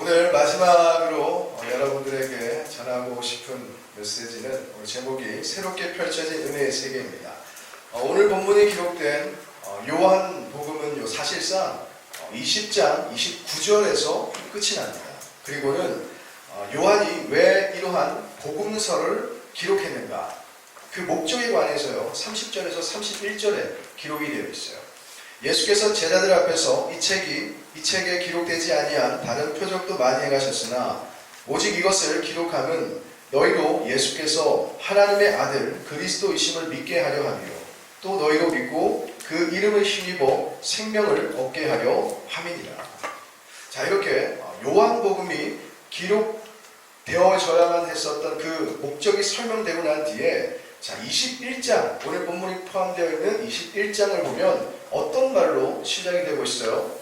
오늘 마지막으로 여러분들에게 전하고 싶은 메시지는 오늘 제목이 새롭게 펼쳐진 은혜의 세계입니다. 오늘 본문이 기록된 요한복음은 사실상 20장 29절에서 끝이 납니다. 그리고는 요한이 왜 이러한 복음서를 기록했는가, 그 목적에 관해서요 30절에서 31절에 기록이 되어 있어요. 예수께서 제자들 앞에서 이 책에 기록되지 아니한 다른 표적도 많이 행하셨으나 오직 이것을 기록함은 너희로 예수께서 하나님의 아들 그리스도이심을 믿게 하려 함이요 또 너희로 믿고 그 이름을 힘입어 생명을 얻게 하려 함이니라. 자, 이렇게 요한복음이 기록되어져야만 했었던 그 목적이 설명되고 난 뒤에 21장, 오늘 본문이 포함되어 있는 21장을 보면 어떤 말로 시작이 되고 있어요?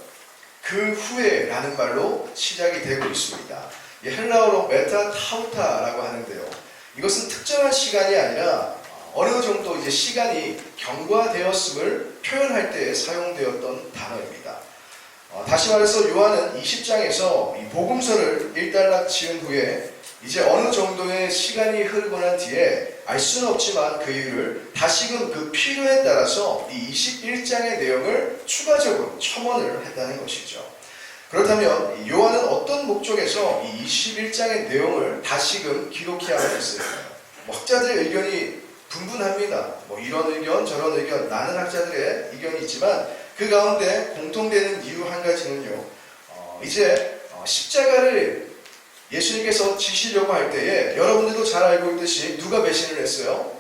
그 후에 라는 말로 시작이 되고 있습니다. 헬라어로 메타타우타라고 하는데요. 이것은 특정한 시간이 아니라 어느 정도 시간이 경과되었음을 표현할 때 사용되었던 단어입니다. 다시 말해서 요한은 20장에서 이 복음서를 일단락 지은 후에 이제 어느 정도의 시간이 흐르고 난 뒤에 알 수는 없지만 그 이유를 다시금 그 필요에 따라서 이 21장의 내용을 추가적으로 첨언을 했다는 것이죠. 그렇다면 요한은 어떤 목적에서 이 21장의 내용을 다시금 기록해야만 했을까요? 학자들의 의견이 분분합니다. 이런 의견 저런 의견, 많은 학자들의 의견이 있지만 그 가운데 공통되는 이유 한 가지는요, 이제 십자가를 예수님께서 지시려고 할 때에 여러분들도 잘 알고 있듯이 누가 배신을 했어요?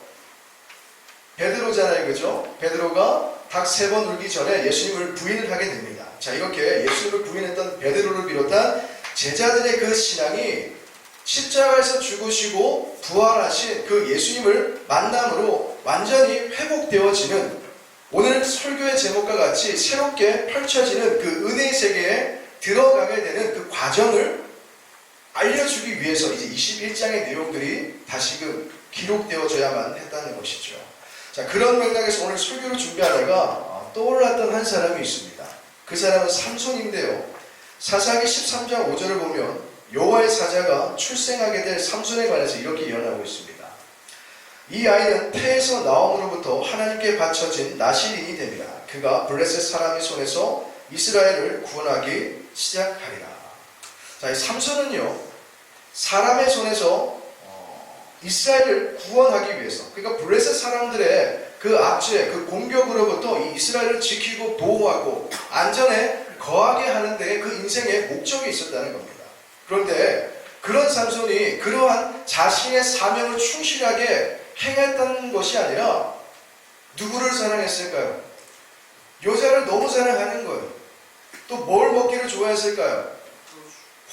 베드로잖아요, 그죠? 베드로가 닭 3번 울기 전에 예수님을 부인을 하게 됩니다. 자, 이렇게 예수님을 부인했던 베드로를 비롯한 제자들의 그 신앙이 십자가에서 죽으시고 부활하신 그 예수님을 만남으로 완전히 회복되어지는, 오늘 설교의 제목과 같이 새롭게 펼쳐지는 그 은혜의 세계에 들어가게 되는 그 과정을 알려주기 위해서 이제 21장의 내용들이 다시금 기록되어져야만 했다는 것이죠. 자, 그런 맥락에서 오늘 설교를 준비하다가 떠올랐던 한 사람이 있습니다. 그 사람은 삼손인데요. 사사기 13장 5절을 보면 여호와의 사자가 출생하게 될 삼손에 관해서 이렇게 예언하고 있습니다. 이 아이는 태에서 나옴으로부터 하나님께 바쳐진 나실인이 됩니다. 그가 블레셋 사람의 손에서 이스라엘을 구원하기 시작하리라. 자, 이 삼손은요, 사람의 손에서 이스라엘을 구원하기 위해서, 그러니까 블레셋 사람들의 그 압제, 그 공격으로부터 이 이스라엘을 지키고 보호하고 안전에 거하게 하는 데 그 인생의 목적이 있었다는 겁니다. 그런데 그런 삼손이 그러한 자신의 사명을 충실하게 행했다는 것이 아니라 누구를 사랑했을까요? 여자를 너무 사랑하는 거예요. 또 뭘 먹기를 좋아했을까요?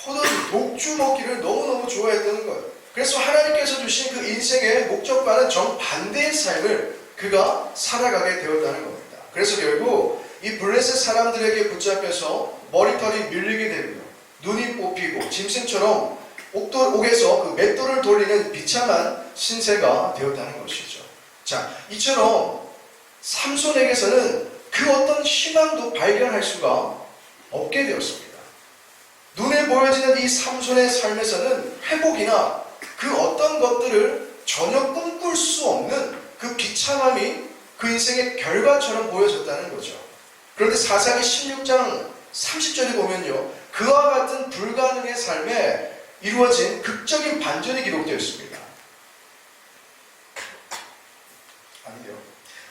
포도주, 독주 먹기를 너무너무 좋아했다는 거예요. 그래서 하나님께서 주신 그 인생의 목적과는 정반대의 삶을 그가 살아가게 되었다는 겁니다. 그래서 결국 이 블레셋 사람들에게 붙잡혀서 머리털이 밀리게 되고요, 눈이 뽑히고 짐승처럼 옥에서 그 맷돌을 돌리는 비참한 신세가 되었다는 것이죠. 자, 이처럼 삼손에게서는 그 어떤 희망도 발견할 수가 없게 되었습니다. 눈에 보여지는 이 삼손의 삶에서는 회복이나 그 어떤 것들을 전혀 꿈꿀 수 없는 그 비참함이 그 인생의 결과처럼 보여졌다는 거죠. 그런데 사사기 16장 30절에 보면요, 그와 같은 불가능의 삶에 이루어진 극적인 반전이 기록되어 있습니다. 아니요.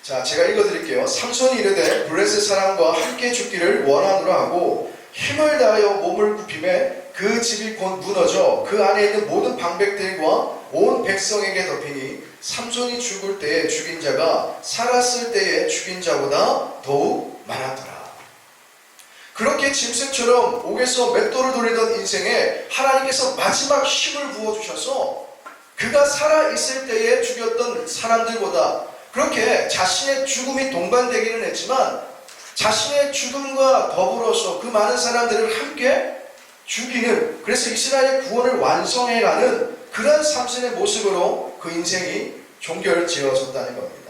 자, 제가 읽어드릴게요. 삼손이 이르되 블레셋 사람과 함께 죽기를 원하노라 하고 힘을 다하여 몸을 굽히매 그 집이 곧 무너져 그 안에 있는 모든 방백들과 온 백성에게 덮이니 삼손이 죽을 때에 죽인 자가 살았을 때에 죽인 자보다 더욱 많았더라. 그렇게 짐승처럼 옥에서 맷돌을 돌리던 인생에 하나님께서 마지막 힘을 부어주셔서 그가 살아있을 때에 죽였던 사람들보다, 그렇게 자신의 죽음이 동반되기는 했지만 자신의 죽음과 더불어서 그 많은 사람들을 함께 죽이는, 그래서 이스라엘의 구원을 완성해가는 그런 삼손의 모습으로 그 인생이 종결지어졌다는 겁니다.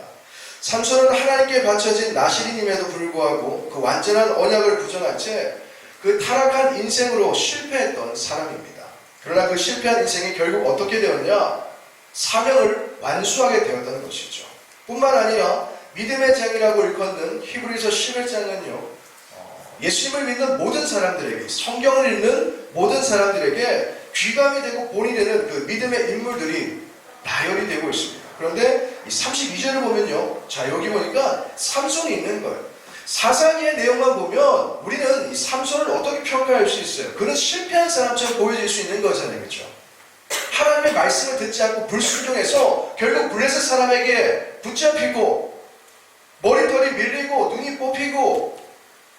삼손은 하나님께 바쳐진 나실인임에도 불구하고 그 완전한 언약을 부정한 채 그 타락한 인생으로 실패했던 사람입니다. 그러나 그 실패한 인생이 결국 어떻게 되었냐? 사명을 완수하게 되었다는 것이죠. 뿐만 아니라 믿음의 장이라고 일컫는 히브리서 11장은요, 예수님을 믿는 모든 사람들에게, 성경을 읽는 모든 사람들에게 귀감이 되고 본이 되는 그 믿음의 인물들이 나열이 되고 있습니다. 그런데 이 32절을 보면요, 자 여기 보니까 삼손이 있는 거예요. 사사기의 내용만 보면 우리는 이 삼손을 어떻게 평가할 수 있어요? 그는 실패한 사람처럼 보여질 수 있는 거잖아요, 그렇죠? 하나님의 말씀을 듣지 않고 불순종해서 결국 블레셋 사람에게 붙잡히고 머리털이 밀리고 눈이 뽑히고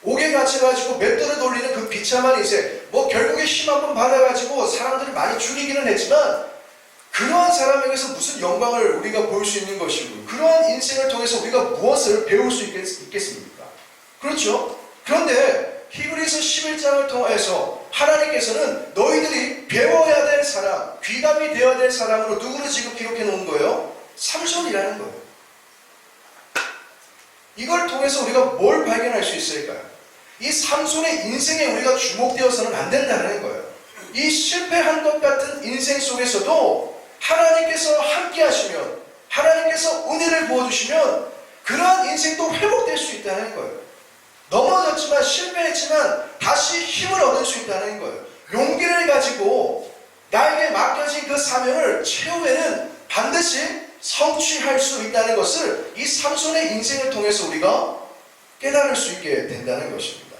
옥에 갇혀가지고 맷돌을 돌리는 그 비참한 인생, 결국에 힘 한번 받아가지고 사람들을 많이 죽이기는 했지만 그러한 사람에게서 무슨 영광을 우리가 볼 수 있는 것이고 그러한 인생을 통해서 우리가 무엇을 배울 수 있겠습니까? 그렇죠? 그런데 히브리서 11장을 통해서 하나님께서는 너희들이 배워야 될 사람, 귀감이 되어야 될 사람으로 누구를 지금 기록해 놓은 거예요? 삼손이라는 거예요. 이걸 통해서 우리가 뭘 발견할 수 있을까요? 이 삼손의 인생에 우리가 주목되어서는 안 된다는 거예요. 이 실패한 것 같은 인생 속에서도 하나님께서 함께 하시면, 하나님께서 은혜를 부어주시면 그러한 인생도 회복될 수 있다는 거예요. 넘어졌지만 실패했지만 다시 힘을 얻을 수 있다는 거예요. 용기를 가지고 나에게 맡겨진 그 사명을 최후에는 반드시 성취할 수 있다는 것을 이 삼손의 인생을 통해서 우리가 깨달을 수 있게 된다는 것입니다.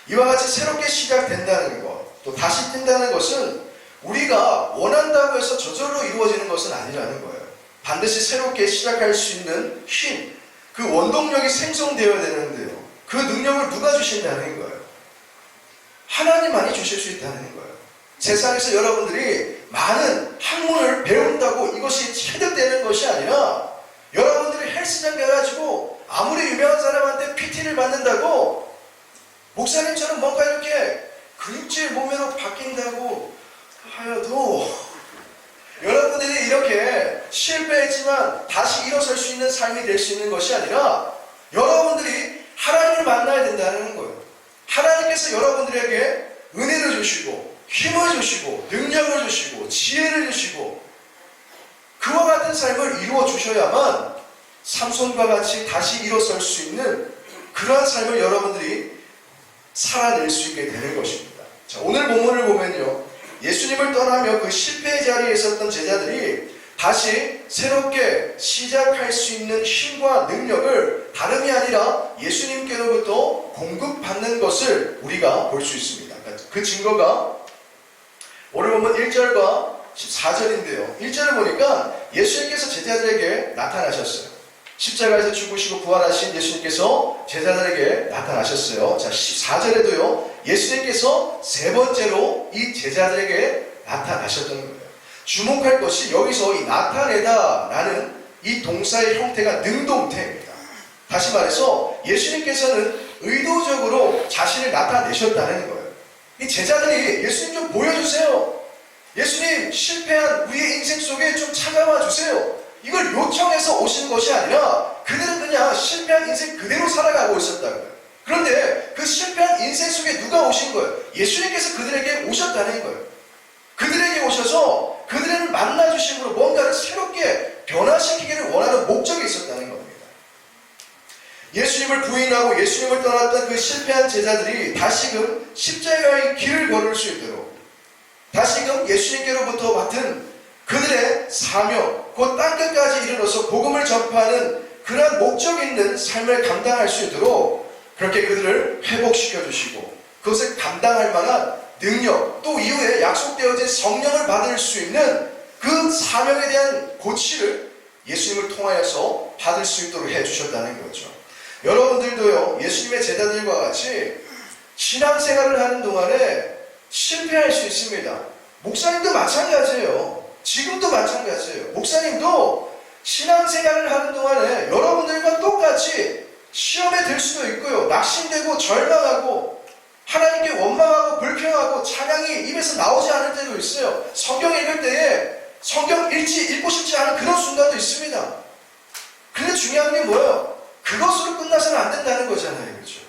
이와 같이 새롭게 시작된다는 것, 또 다시 뜬다는 것은 우리가 원한다고 해서 저절로 이루어지는 것은 아니라는 거예요. 반드시 새롭게 시작할 수 있는 힘, 그 원동력이 생성되어야 되는데요. 그 능력을 누가 주신다는 거예요? 하나님만이 주실 수 있다는 거예요. 세상에서 여러분들이 많은 학문을 배운다고 이것이 체득되는 것이 아니라 여러분들이 헬스장 가가지고 아무리 유명한 사람한테 PT를 받는다고 목사님처럼 뭔가 이렇게 근육질 몸매로 바뀐다고 하여도 여러분들이 이렇게 실패했지만 다시 일어설 수 있는 삶이 될 수 있는 것이 아니라 여러분들이 하나님을 만나야 된다는 거예요. 하나님께서 여러분들에게 은혜를 주시고 힘을 주시고 능력을 주시고 지혜를 주시고 그와 같은 삶을 이루어 주셔야만 삼손과 같이 다시 일어설 수 있는 그러한 삶을 여러분들이 살아낼 수 있게 되는 것입니다. 자, 오늘 본문을 보면요, 예수님을 떠나며 그 실패의 자리에 있었던 제자들이 다시 새롭게 시작할 수 있는 힘과 능력을 다름이 아니라 예수님께로부터 공급받는 것을 우리가 볼 수 있습니다. 그 증거가 오늘 보면 1절과 14절인데요. 1절을 보니까 예수님께서 제자들에게 나타나셨어요. 십자가에서 죽으시고 부활하신 예수님께서 제자들에게 나타나셨어요. 자, 14절에도요, 예수님께서 세 번째로 이 제자들에게 나타나셨던 거예요. 주목할 것이 여기서 이 나타내다 라는 이 동사의 형태가 능동태입니다. 다시 말해서 예수님께서는 의도적으로 자신을 나타내셨다는 거예요. 이 제자들이 예수님 좀 보여주세요. 예수님 실패한 우리의 인생 속에 좀 찾아와 주세요. 이걸 요청해서 오신 것이 아니라 그들은 그냥 실패한 인생 그대로 살아가고 있었다는 거예요. 그런데 그 실패한 인생 속에 누가 오신 거예요? 예수님께서 그들에게 오셨다는 거예요. 그들에게 오셔서 그들을 만나주심으로 뭔가를 새롭게 변화시키기를 원하는 목적이 있었다는 겁니다. 예수님을 부인하고 예수님을 떠났던 그 실패한 제자들이 다시금 십자가의 길을 걸을 수 있도록 다시금 예수님께로부터 받은 그들의 사명, 곧 땅끝까지 이르러서 복음을 전파하는 그러한 목적 있는 삶을 감당할 수 있도록 그렇게 그들을 회복시켜 주시고 그것을 감당할 만한 능력, 또 이후에 약속되어진 성령을 받을 수 있는 그 사명에 대한 고치를 예수님을 통하여서 받을 수 있도록 해주셨다는 거죠. 여러분들도요, 예수님의 제자들과 같이 신앙생활을 하는 동안에 실패할 수 있습니다. 목사님도 마찬가지예요. 지금도 마찬가지예요. 목사님도 신앙생활을 하는 동안에 여러분들과 똑같이 시험에 들 수도 있고요, 낙심되고 절망하고 하나님께 원망하고 불평하고 찬양이 입에서 나오지 않을 때도 있어요. 성경 읽을 때에 성경 읽고 싶지 않은 그런 순간도 있습니다. 근데 중요한 게 뭐예요? 그것으로 끝나서는 안 된다는 거잖아요. 그렇죠?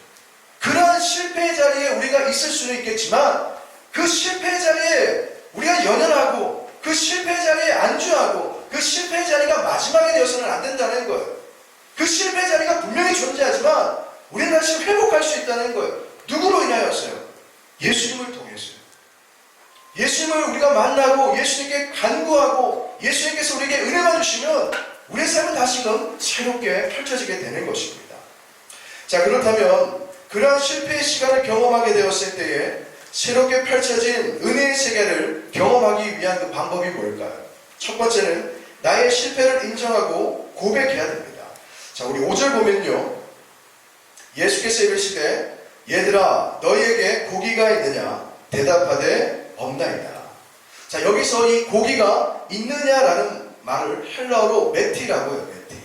그러한 실패의 자리에 우리가 있을 수는 있겠지만 그 실패 자리에 우리가 연연하고 그 실패 자리에 안주하고 그 실패 자리가 마지막이 되어서는 안 된다는 거예요. 그 실패 자리가 분명히 존재하지만 우리는 다시 회복할 수 있다는 거예요. 누구로 인하여서요? 예수님을 통해서요. 예수님을 우리가 만나고 예수님께 간구하고 예수님께서 우리에게 은혜만 주시면 우리의 삶은 다시금 새롭게 펼쳐지게 되는 것입니다. 자, 그렇다면 그러한 실패의 시간을 경험하게 되었을 때에 새롭게 펼쳐진 은혜의 세계를 경험하기 위한 그 방법이 뭘까요? 첫 번째는 나의 실패를 인정하고 고백해야 됩니다. 자, 우리 5절 보면요, 예수께서 이르시되 얘들아 너희에게 고기가 있느냐 대답하되 없나이다. 자, 여기서 이 고기가 있느냐라는 말을 헬라어로 메티라고 해요. 메티.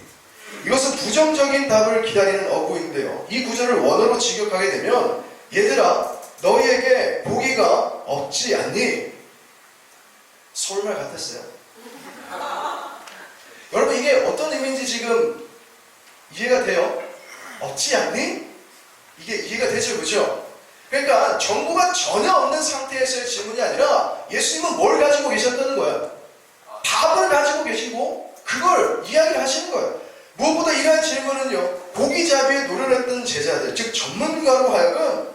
이것은 부정적인 답을 기다리는 어구인데요, 이 구절을 원어로 직역하게 되면 얘들아 너희에게 고기가 없지 않니? 서울말 같았어요. 여러분, 이게 어떤 의미인지 지금 이해가 돼요? 없지 않니? 이게 이해가 되죠, 그죠? 그러니까 정보가 전혀 없는 상태에서의 질문이 아니라 예수님은 뭘 가지고 계셨다는 거예요? 답을 가지고 계시고 그걸 이야기를 하시는 거예요. 무엇보다 이러한 질문은요, 고기잡이에 노련했던 제자들, 즉 전문가로 하여금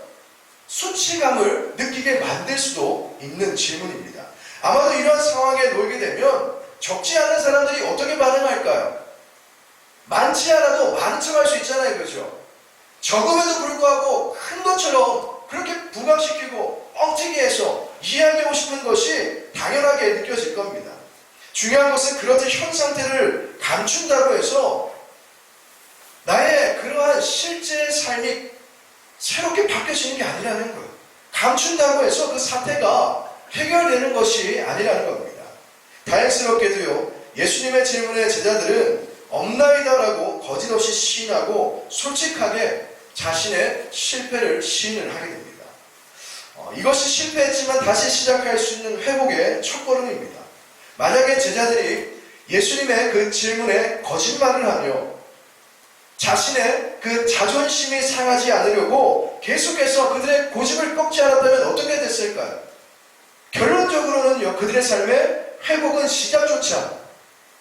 수치감을 느끼게 만들 수도 있는 질문입니다. 아마도 이러한 상황에 놓이게 되면 적지 않은 사람들이 어떻게 반응할까요? 많지 않아도 많은 척할 수 있잖아요, 그렇죠? 적음에도 불구하고 큰 것처럼 그렇게 부각시키고 뻥튀기 해서 이야기하고 싶은 것이 당연하게 느껴질 겁니다. 중요한 것은 그렇듯 현 상태를 감춘다고 해서 나의 그러한 실제 삶이 새롭게 바뀌어지는 게 아니라는 거예요. 감춘다고 해서 그 사태가 해결되는 것이 아니라는 겁니다. 다행스럽게도요, 예수님의 질문에 제자들은 없나이다라고 거짓없이 시인하고 솔직하게 자신의 실패를 시인을 하게 됩니다. 이것이 실패했지만 다시 시작할 수 있는 회복의 첫걸음입니다. 만약에 제자들이 예수님의 그 질문에 거짓말을 하며 자신의 그 자존심이 상하지 않으려고 계속해서 그들의 고집을 꺾지 않았다면 어떻게 됐을까요? 결론적으로는요, 그들의 삶의 회복은 시작조차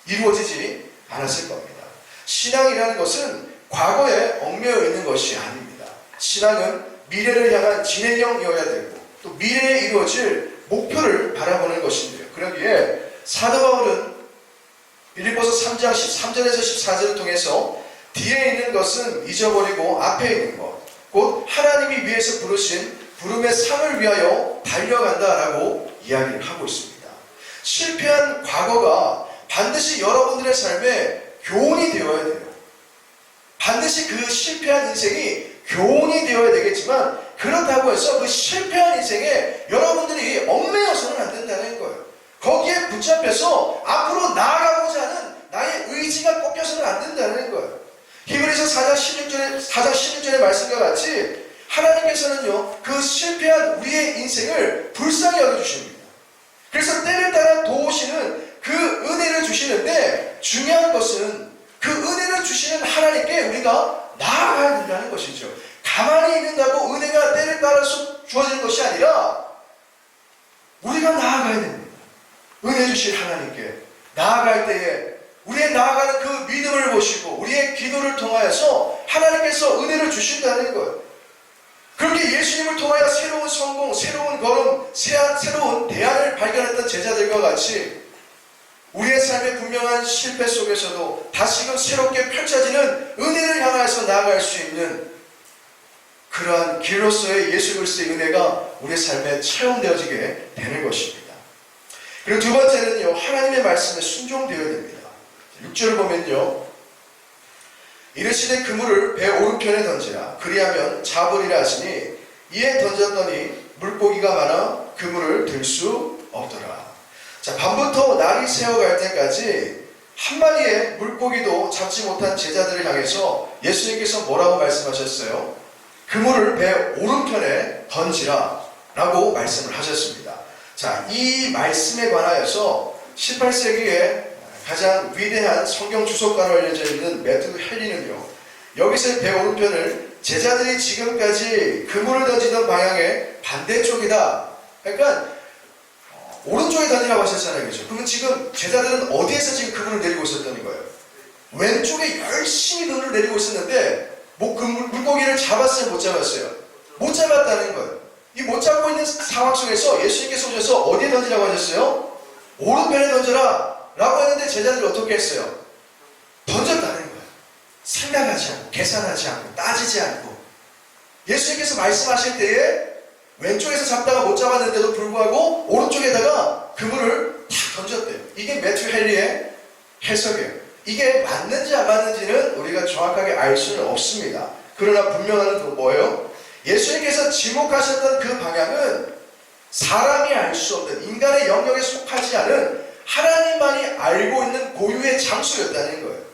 이루어지지 않았을 겁니다. 신앙이라는 것은 과거에 얽매여 있는 것이 아닙니다. 신앙은 미래를 향한 진행형이어야 되고 또 미래에 이루어질 목표를 바라보는 것인데요. 그러기에 사도 바울은 빌립보서 3장 13절에서 14절을 통해서 뒤에 있는 것은 잊어버리고 앞에 있는 것, 곧 하나님이 위에서 부르신 부름의 상을 위하여 달려간다라고 이야기를 하고 있습니다. 실패한 과거가 반드시 여러분들의 삶에 교훈이 되어야 돼요. 반드시 그 실패한 인생이 교훈이 되어야 되겠지만 그렇다고 해서 그 실패한 인생에 여러분들이 얽매여서는 안 된다는 거예요. 거기에 붙잡혀서 앞으로 나아가고자 하는 나의 의지가 꺾여서는 안 된다는 거예요. 히브리서 4장 16절의 말씀과 같이 하나님께서는요, 그 실패한 우리의 인생을 불쌍히 여겨주십니다. 그래서 때를 따라 도우시는 그 은혜를 주시는데 중요한 것은 그 은혜를 주시는 하나님께 우리가 나아가야 된다는 것이죠. 가만히 있는다고 은혜가 때를 따라서 주어지는 것이 아니라 우리가 나아가야 됩니다. 은혜 주실 하나님께 나아갈 때에 우리의 나아가는 그 믿음을 보시고 우리의 기도를 통하여서 하나님께서 은혜를 주신다는 거예요. 그렇게 예수님을 통하여 새로운 성공, 새로운 걸음, 새로운 대안을 발견했던 제자들과 같이 우리의 삶의 분명한 실패 속에서도 다시금 새롭게 펼쳐지는 은혜를 향해서 나아갈 수 있는 그러한 길로서의 예수 그리스도의 은혜가 우리의 삶에 체험되어지게 되는 것입니다. 그리고 두 번째는요, 하나님의 말씀에 순종되어야 됩니다. 6절을 보면요, 이르시되 그물을 배 오른편에 던지라 그리하면 잡으리라 하시니 이에 던졌더니 물고기가 많아 그물을 들 수 없더라. 자, 밤부터 날이 새어갈 때까지 한 마리의 물고기도 잡지 못한 제자들을 향해서 예수님께서 뭐라고 말씀하셨어요? 그물을 배 오른편에 던지라 라고 말씀을 하셨습니다. 자, 이 말씀에 관하여서 18세기에 가장 위대한 성경 주석가로 알려져 있는 매튜 헨리는요, 여기서 배 오른편을 제자들이 지금까지 그물을 던지던 방향의 반대쪽이다. 그러니까 오른쪽에 던지라고 하셨잖아요. 그죠? 그러면 지금 제자들은 어디에서 지금 그물을 내리고 있었던 거예요? 왼쪽에 열심히 그물을 내리고 있었는데 그 물고기를 잡았어요? 못 잡았어요? 못 잡았다는 거예요. 이 못 잡고 있는 상황 속에서 예수님께서 오셔서 어디에 던지라고 하셨어요? 오른편에 던져라 라고 했는데 제자들이 어떻게 했어요? 던졌다는 거예요. 생각하지 않고 계산하지 않고 따지지 않고 예수님께서 말씀하실 때에 왼쪽에서 잡다가 못 잡았는데도 불구하고 오른쪽에다가 그물을 탁 던졌대요. 이게 매튜 헨리의 해석이에요. 이게 맞는지 안 맞는지는 우리가 정확하게 알 수는 없습니다. 그러나 분명한 건 뭐예요? 예수님께서 지목하셨던 그 방향은 사람이 알 수 없는 인간의 영역에 속하지 않은 하나님만이 알고 있는 고유의 장소였다는 거예요.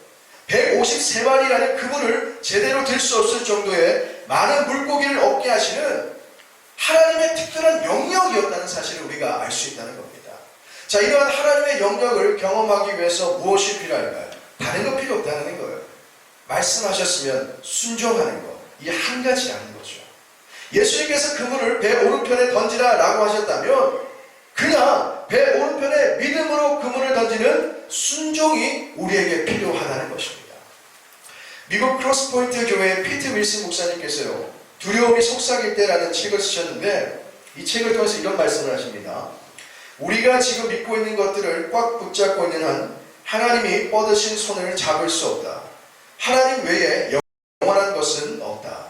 153마리라는 그물을 제대로 들 수 없을 정도의 많은 물고기를 얻게 하시는 하나님의 특별한 영역이었다는 사실을 우리가 알 수 있다는 겁니다. 자, 이러한 하나님의 영역을 경험하기 위해서 무엇이 필요할까요? 다른 거 필요 없다는 거예요. 말씀하셨으면 순종하는 것. 이 한 가지라는 거죠. 예수님께서 그물을 배 오른편에 던지라 라고 하셨다면 그냥 배 오른편에 믿음으로 그물을 던지는 순종이 우리에게 필요하다는 것입니다. 미국 크로스포인트 교회의 피트 윌슨 목사님께서요, 두려움이 속삭일 때라는 책을 쓰셨는데 이 책을 통해서 이런 말씀을 하십니다. 우리가 지금 믿고 있는 것들을 꽉 붙잡고 있는 한 하나님이 뻗으신 손을 잡을 수 없다. 하나님 외에 영원한 것은 없다.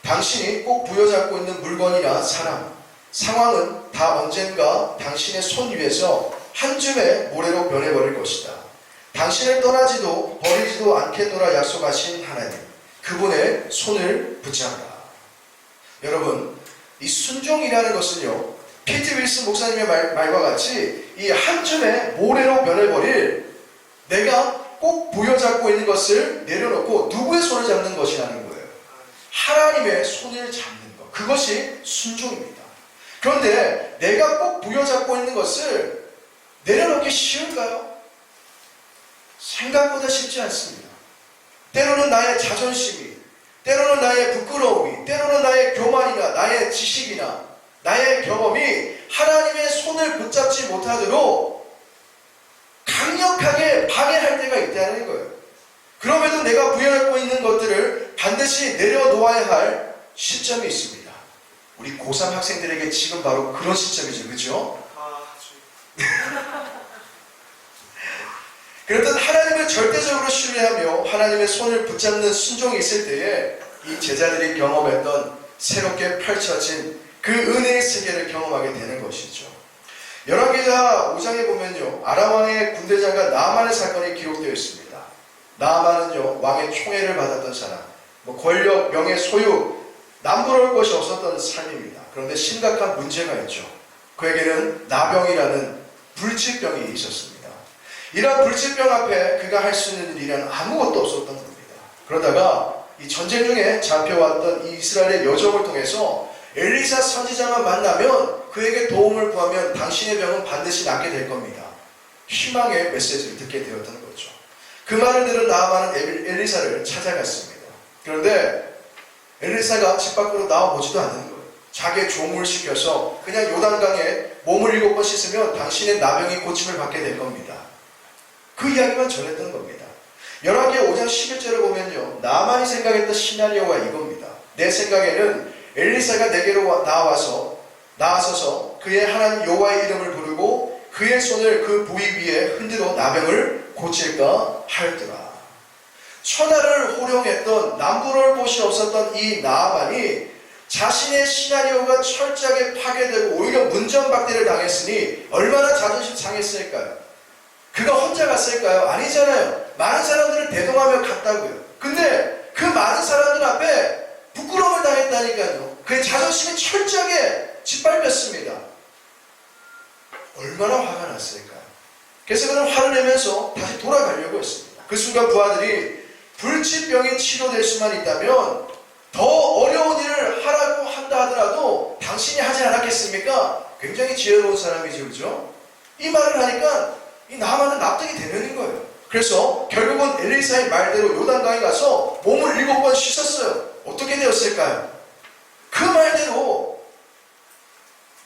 당신이 꼭 부여잡고 있는 물건이나 사람, 상황은 다 언젠가 당신의 손 위에서 한 줌의 모래로 변해버릴 것이다. 당신을 떠나지도 버리지도 않겠노라 약속하신 하나님, 그분의 손을 붙잡라. 여러분, 이 순종이라는 것은요, 피트 윌슨 목사님의 말과 같이 이 한 줌의 모래로 변해버릴 내가 꼭 부여잡고 있는 것을 내려놓고 누구의 손을 잡는 것이라는 거예요. 하나님의 손을 잡는 것. 그것이 순종입니다. 그런데 내가 꼭 부여잡고 있는 것을 내려놓기 쉬운가요? 생각보다 쉽지 않습니다. 때로는 나의 자존심이, 때로는 나의 부끄러움이, 때로는 나의 교만이나 나의 지식이나 나의 경험이 하나님의 손을 붙잡지 못하도록 강력하게 방해할 때가 있다는 거예요. 그럼에도 내가 부여잡고 있는 것들을 반드시 내려놓아야 할 시점이 있습니다. 우리 고3 학생들에게 지금 바로 그런 시점이죠. 그죠? 그렇듯 하나님을 절대적으로 신뢰하며 하나님의 손을 붙잡는 순종이 있을 때에 이 제자들이 경험했던 새롭게 펼쳐진 그 은혜의 세계를 경험하게 되는 것이죠. 열왕기하 5장에 보면요, 아람 왕의 군대장과 나아만의 사건이 기록되어 있습니다. 나아만은요, 왕의 총애를 받았던 사람, 권력, 명예, 소유, 남부러울 것이 없었던 삶입니다. 그런데 심각한 문제가 있죠. 그에게는 나병이라는 불치병이 있었습니다. 이러한 불치병 앞에 그가 할 수 있는 일이란 아무것도 없었던 겁니다. 그러다가 이 전쟁 중에 잡혀왔던 이 이스라엘의 여정을 통해서 엘리사 선지자만 만나면 그에게 도움을 구하면 당신의 병은 반드시 낫게 될 겁니다. 희망의 메시지를 듣게 되었던 거죠. 그 말을 들은 나아만은 엘리사를 찾아갔습니다. 그런데 엘리사가 집 밖으로 나와보지도 않는 거예요. 자기의 종을 시켜서 그냥 요단강에 몸을 7번 씻으면 당신의 나병이 고침을 받게 될 겁니다. 그 이야기만 전했던 겁니다. 열왕기하 5장 11절을 보면요, 나만이 생각했던 시나리오가 이겁니다. 내 생각에는 엘리사가 내게로 나아서서 그의 하나님 여호와의 이름을 부르고 그의 손을 그 부위 위에 흔들어 나병을 고칠까 하였더라. 천하를 호령했던 남부러울 곳이 없었던 이 나아만이 자신의 시나리오가 철저하게 파괴되고 오히려 문전박대를 당했으니 얼마나 자존심 상했을까요? 그가 혼자 갔을까요? 아니잖아요. 많은 사람들을 대동하며 갔다고요. 근데 그 많은 사람들 앞에 부끄러움을 당했다니까요. 그의 자존심이 철저하게 짓밟혔습니다. 얼마나 화가 났을까요? 그래서 그는 화를 내면서 다시 돌아가려고 했습니다. 그 순간 부하들이 불치병이 치료될 수만 있다면 더 어려운 일을 하라고 한다 하더라도 당신이 하지 않았겠습니까? 굉장히 지혜로운 사람이죠, 그죠? 이 말을 하니까 이 나아만은 납득이 되는 거예요. 그래서 결국은 엘리사의 말대로 요단강에 가서 몸을 7번 씻었어요. 어떻게 되었을까요? 그 말대로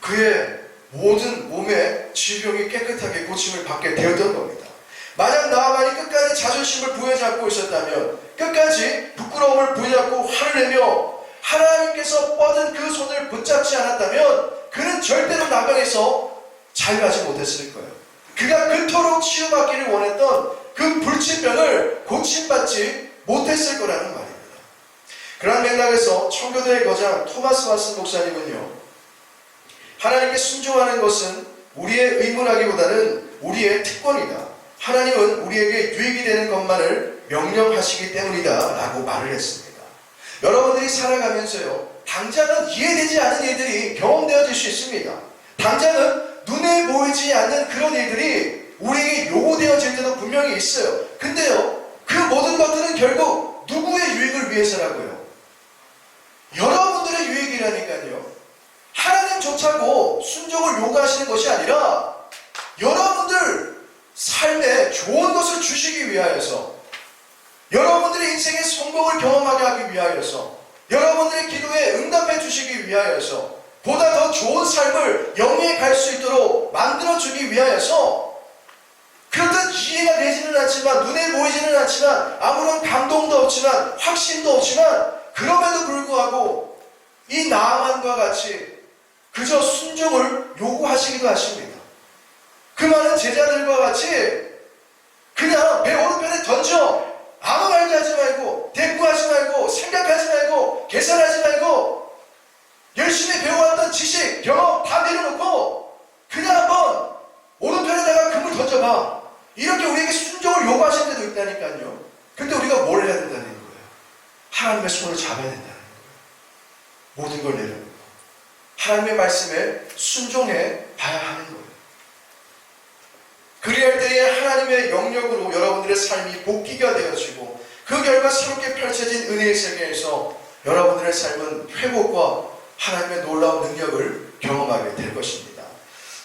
그의 모든 몸의 질병이 깨끗하게 고침을 받게 되었던 겁니다. 만약 나아만이 끝까지 자존심을 부여잡고 있었다면, 끝까지 부끄러움을 부여잡고 화를 내며 하나님께서 뻗은 그 손을 붙잡지 않았다면 그는 절대로 나방에서 자유하지 못했을 거예요. 그가 그토록 치유받기를 원했던 그 불치병을 고침받지 못했을 거라는 말입니다. 그런 맥락에서 청교도의 거장 토마스 왓슨 목사님은요, 하나님께 순종하는 것은 우리의 의무라기보다는 우리의 특권이다. 하나님은 우리에게 유익이 되는 것만을 명령하시기 때문이다 라고 말을 했습니다. 여러분들이 살아가면서요, 당장은 이해되지 않는 일들이 경험되어질 수 있습니다. 당장은 눈에 보이지 않는 그런 일들이 우리에게 요구되어질 때도 분명히 있어요. 근데요, 그 모든 것들은 결국 누구의 유익을 위해서라고요? 여러분들의 유익이라니까요. 하나님조차고 순종을 요구하시는 것이 아니라 여러분들 삶에 좋은 것을 주시기 위하여서, 여러분들의 인생의 성공을 경험하게 하기 위하여서, 여러분들의 기도에 응답해 주시기 위하여서, 보다 더 좋은 삶을 영위해 갈 수 있도록 만들어주기 위하여서, 그렇듯 이해가 되지는 않지만, 눈에 보이지는 않지만, 아무런 감동도 없지만, 확신도 없지만, 그럼에도 불구하고 이 나아만과 같이 그저 순종을 요구하시기도 하십니다. 그 많은 제자들과 같이 그냥 배 오른편에 던져 아무 말도 하지 말고, 대꾸하지 말고, 생각하지 말고, 계산하지 말고, 열심히 배워왔던 지식, 경험 다 내려놓고 그냥 한번 오른편에다가 금을 던져봐. 이렇게 우리에게 순종을 요구하시는 데도 있다니까요. 근데 우리가 뭘 해야 된다는 거예요? 하나님의 손을 잡아야 된다는 거예요. 모든 걸 내려놓고 하나님의 말씀에 순종해 봐야 하는 거예요. 그리할 때에 하나님의 영역으로 여러분들의 삶이 복귀가 되어지고, 그 결과 새롭게 펼쳐진 은혜의 세계에서 여러분들의 삶은 회복과 하나님의 놀라운 능력을 경험하게 될 것입니다.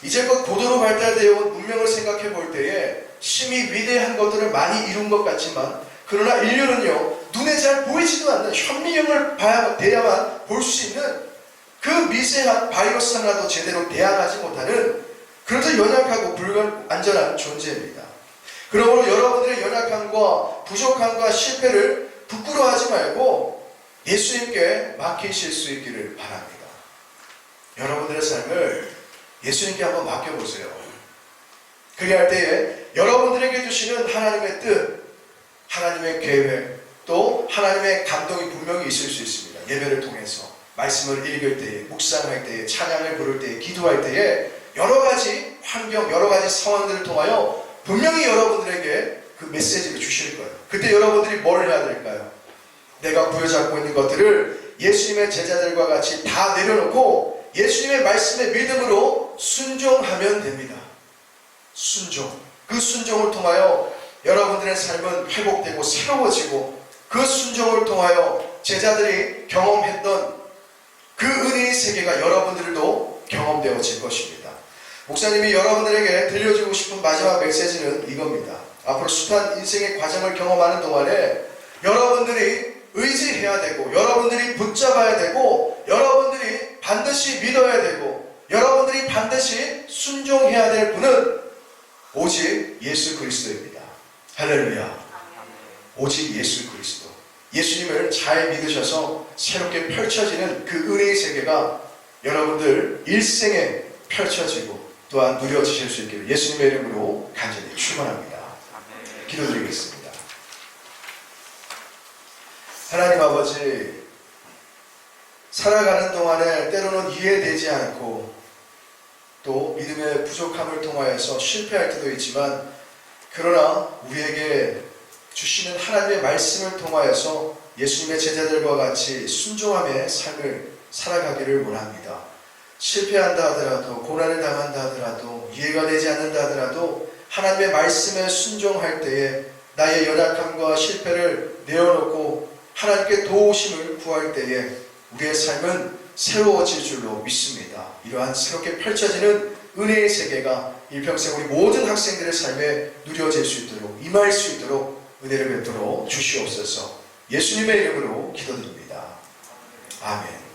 이제껏 고도로 발달되어 온 문명을 생각해 볼 때에 심히 위대한 것들을 많이 이룬 것 같지만, 그러나 인류는요, 눈에 잘 보이지도 않는 현미경을 대야만 볼 수 있는 그 미세한 바이러스 하나도 제대로 대항하지 못하는, 그래도 연약하고 불안전한 존재입니다. 그러므로 여러분들의 연약함과 부족함과 실패를 부끄러워하지 말고 예수님께 맡기실 수 있기를 바랍니다. 여러분들의 삶을 예수님께 한번 맡겨보세요. 그리할 때에 여러분들에게 주시는 하나님의 뜻, 하나님의 계획, 또 하나님의 감동이 분명히 있을 수 있습니다. 예배를 통해서, 말씀을 읽을 때에, 묵상할 때에, 찬양을 부를 때에, 기도할 때에 여러 가지 환경, 여러 가지 상황들을 통하여 분명히 여러분들에게 그 메시지를 주실 거예요. 그때 여러분들이 뭘 해야 될까요? 내가 부여잡고 있는 것들을 예수님의 제자들과 같이 다 내려놓고 예수님의 말씀의 믿음으로 순종하면 됩니다. 순종. 그 순종을 통하여 여러분들의 삶은 회복되고 새로워지고, 그 순종을 통하여 제자들이 경험했던 그 은혜의 세계가 여러분들도 경험되어질 것입니다. 목사님이 여러분들에게 들려주고 싶은 마지막 메시지는 이겁니다. 앞으로 숱한 인생의 과정을 경험하는 동안에 여러분들이 의지해야 되고, 여러분들이 붙잡아야 되고, 여러분들이 반드시 믿어야 되고, 여러분들이 반드시 순종해야 될 분은 오직 예수 그리스도입니다. 할렐루야. 오직 예수 그리스도. 예수님을 잘 믿으셔서 새롭게 펼쳐지는 그 은혜의 세계가 여러분들 일생에 펼쳐지고 또한 누려지실 수 있기를 예수님의 이름으로 간절히 축원합니다. 기도드리겠습니다. 하나님 아버지, 살아가는 동안에 때로는 이해되지 않고 또 믿음의 부족함을 통하여서 실패할 때도 있지만, 그러나 우리에게 주시는 하나님의 말씀을 통하여서 예수님의 제자들과 같이 순종함의 삶을 살아가기를 원합니다. 실패한다 하더라도, 고난을 당한다 하더라도, 이해가 되지 않는다 하더라도 하나님의 말씀에 순종할 때에 나의 연약함과 실패를 내어놓고 하나님께 도우심을 구할 때에 우리의 삶은 새로워질 줄로 믿습니다. 이러한 새롭게 펼쳐지는 은혜의 세계가 일평생 우리 모든 학생들의 삶에 누려질 수 있도록, 임할 수 있도록 은혜를 베풀어 주시옵소서. 예수님의 이름으로 기도드립니다. 아멘.